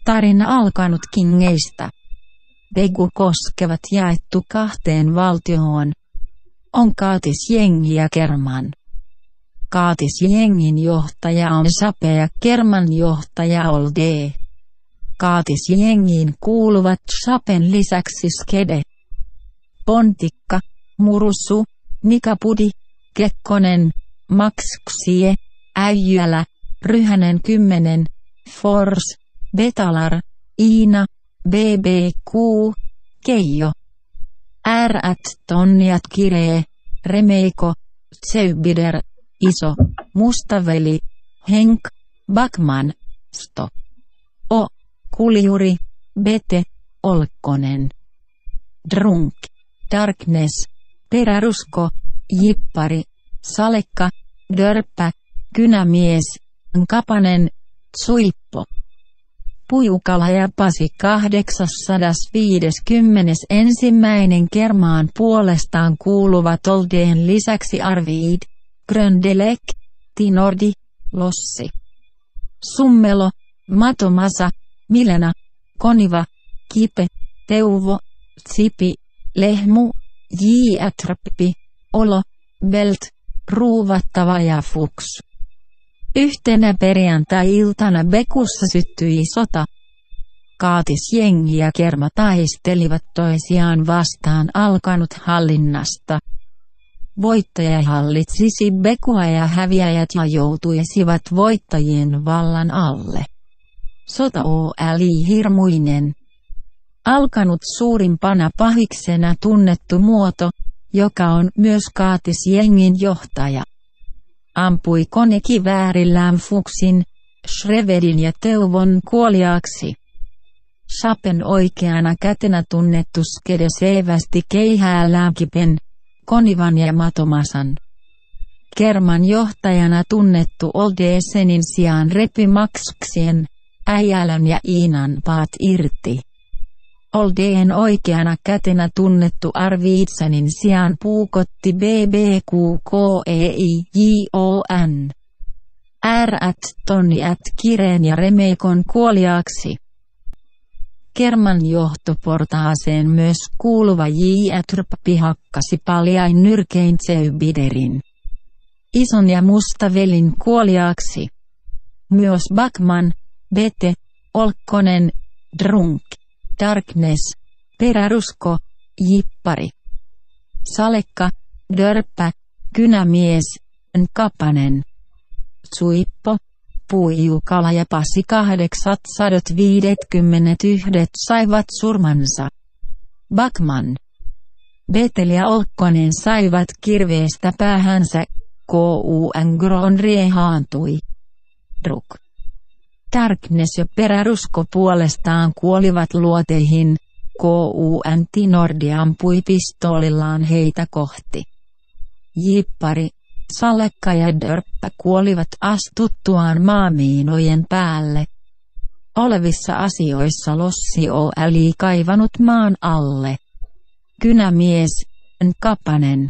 Tarina alkanut kingeistä. Begu koskevat jaettu 2 valtioon. On Kaatisjengi ja Kerman. Kaatisjengin johtaja on Sape ja Kerman johtaja Olde. Kaatisjengiin kuuluvat Sapen lisäksi Skede, Pontikka, Murusu, Nikapudi, Kekkonen, Maxksie, Äijälä, Ryhänen 10, Fors, Betalar, Iina, BBQ, Keijo, Ärät Tonniat Kiree, Remeiko, Tseubider, Iso, Mustaveli, Henk, Bakman, Sto, O, Kuljuri, Bete, Olkkonen, Drunk, Darkness, Perärusko, Jippari, Salekka, Dörppä, Kynämies, Kapanen, Suippo. Pujukala ja Pasi 851. Kermaan puolestaan kuuluvat Oldeen lisäksi Arvid, Gröndelek, Tinordi, Lossi, Summelo, Matomasa, Milena, Koniva, Kipe, Teuvo, Tsipi, Lehmu, Jätrappi, Olo, Belt, Ruuvattava ja Fuks. Yhtenä perjantai-iltana Bekussa syttyi sota. Kaatisjengi ja Kerma taistelivat toisiaan vastaan alkanut hallinnasta. Voittaja hallitsisi Bekua ja häviäjät joutuisivat voittajien vallan alle. Sota oli hirmuinen. Alkanut suurimpana pahiksena tunnettu muoto, joka on myös Kaatisjengin johtaja, ampui konekiväärillään Fuksin, Shrevedin ja Teuvon kuoliaaksi. Sapen oikeana kätenä tunnettu Skede seivästi keihäällään Kipen, Konivan ja Matomasan. Kerman johtajana tunnettu Oldesenin sijaan repi Maxksien, Äijälän ja Iinan paat irti. Oldeen oikeana kätenä tunnettu Arvidsenin sijaan puukotti BBQKEIJON. Ärät Tonniat Kireen ja Remeikon kuoliaaksi. Kerman johtoportaaseen myös kuuluva Jätrappi hakkasi paljain nyrkein Tseubiderin, Ison ja Mustavelin kuoliaaksi. Myös Bakman, Bete, Olkkonen, Drunk, Darkness, Perärusko, Jippari, Salekka, Dörppä, Kynämies, Kapanen, Suippo, Pujukala ja Pasi 851 saivat surmansa. Bakman, Betel ja Olkkonen saivat kirveestä päähänsä, KUN Gronrie haantui. Druk, Darkness ja Perärusko puolestaan kuolivat luoteihin, KUN Tinordi ampui pistoolillaan heitä kohti. Jippari, Salekka ja Dörppä kuolivat astuttuaan maamiinojen päälle. Olevissa asioissa Lossi oli kaivanut maan alle. Kynämies, Kapanen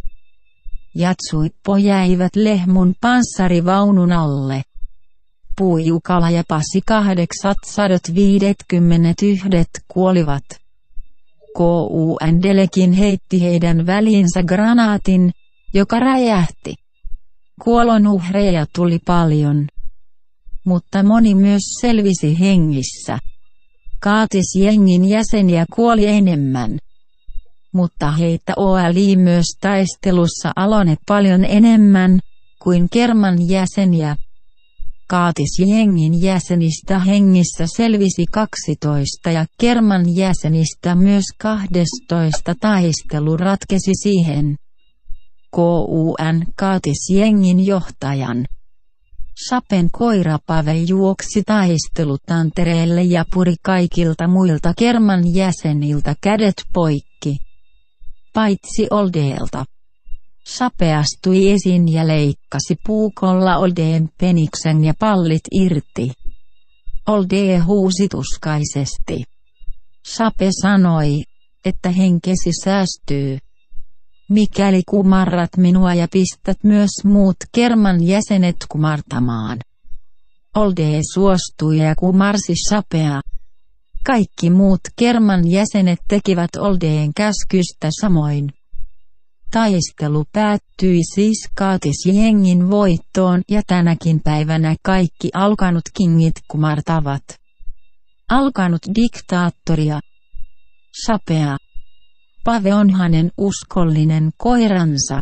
ja Suippo jäivät Lehmun panssarivaunun alle. Pujukala ja Pasi 851 kuolivat. KUN Delekin heitti heidän väliinsä granaatin, joka räjähti. Kuolonuhreja tuli paljon, mutta moni myös selvisi hengissä. Kaatisjengin jäseniä kuoli enemmän, mutta heitä oli myös taistelussa alone paljon enemmän kuin Kerman jäseniä. Kaatisjengin jäsenistä hengissä selvisi 12 ja Kerman jäsenistä myös 12. Taistelu ratkesi siihen. KUN Kaatisjengin johtajan Sapen koira Pave juoksi taistelutantereelle ja puri kaikilta muilta Kerman jäseniltä kädet poikki, paitsi Oldeelta. Sape astui esiin ja leikkasi puukolla Oldeen peniksen ja pallit irti. Olde huusi tuskaisesti. Sape sanoi, että henkesi säästyy, mikäli kumarrat minua ja pistät myös muut Kerman jäsenet kumartamaan. Olde suostui ja kumarsi Sapea. Kaikki muut kerman jäsenet tekivät Oldeen käskystä samoin. Taistelu päättyi siis Kaatis-jengin voittoon ja tänäkin päivänä kaikki alkanut kingit kumartavat alkanut diktaattoria. Sapea Pave on hänen uskollinen koiransa.